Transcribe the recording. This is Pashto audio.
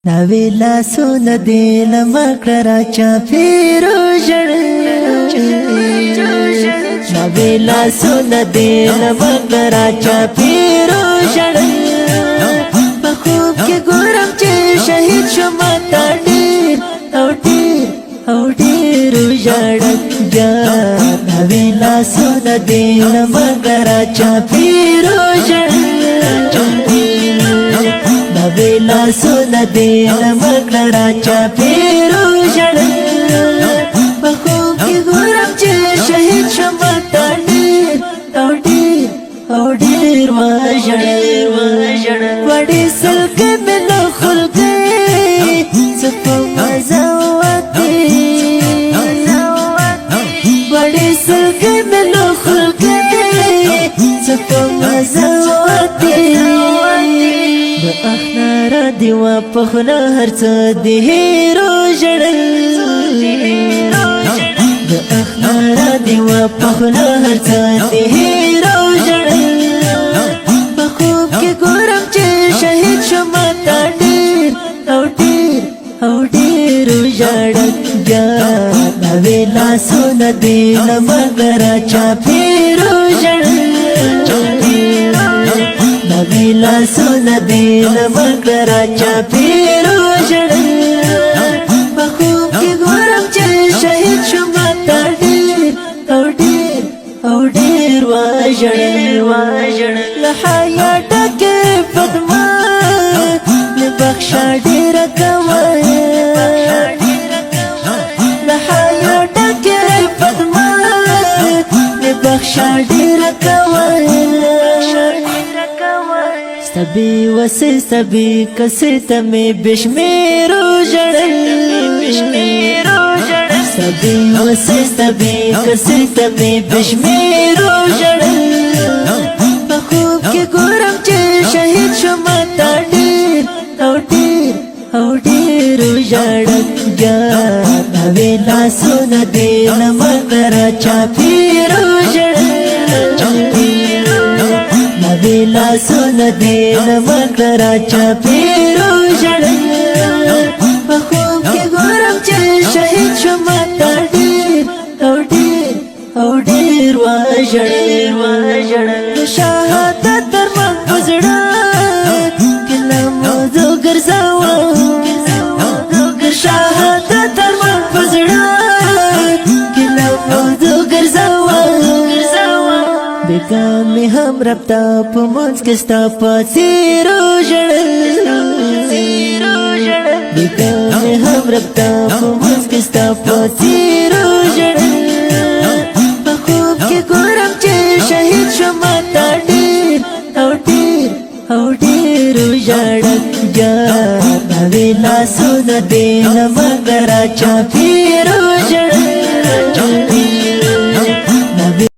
دا ویلا سون دل مکړه چا پیرو جړ دا ویلا سون دل مکړه چا پیرو جړ په خوب کې ګورم چې شهید شوم تا ډېر او ډېر جړ دا ویلا سون دل مکړه چا پیرو جړ ویلا سون دل مکړه چا پیرو جړ په خوب کې ګورم چې شهید شوم تا ډېر او ډېر وژړ وړې سلګۍ مې نه خلګۍ څه په مزه وتې وړې سلګۍ مې نه خلګۍ څه په مزه وتې د اخنارا دیوا پخنا هرڅه د هیرو جړل د اخنارا دیوا پخنا هرڅه د هیرو جړل په خوب کې ګورم چې شهید شوم تا ډېر او ډېر جړل یا ویلا سون دل مکړه چا پیرو جړل ویلا سون دل مکړه چا پیرو جړ په خوب کې ګورم چې شهید شوم تا ډېر او ډېر وژړ له حیا ډکه پدما نه بخښه ډېر کوي له حیا ډکه پدما نه بخښه ډېر کوي سبی وسه سبی کسه تمه بشمیرو جړل سبی وسه سبی کسه تمه بشمیرو جړل په خوب کې ګورم چې شهید شوم تا ډېر او ډېر جړل یا ویلا سون دل مکړه چا پیرو جړل ویلا سون دل مکړه چا پیرو جړ په خوب کې ګورم چې شهید شوم تا ډېر او ډېر وژړ شهادت تر من پزړه کله مو ګرځاوه شهادت تر من پزړه کله مو ګرځاوه بیگا می هم ربطا پا منز کستا پا سیرو جړل بیگا می هم ربطا پا منز کستا پا سیرو جړل په خوب کې ګورم چې شهید شوم تا ډېر او ډېر جړل یا ویلا سون دل مکړه چا پیرو جړل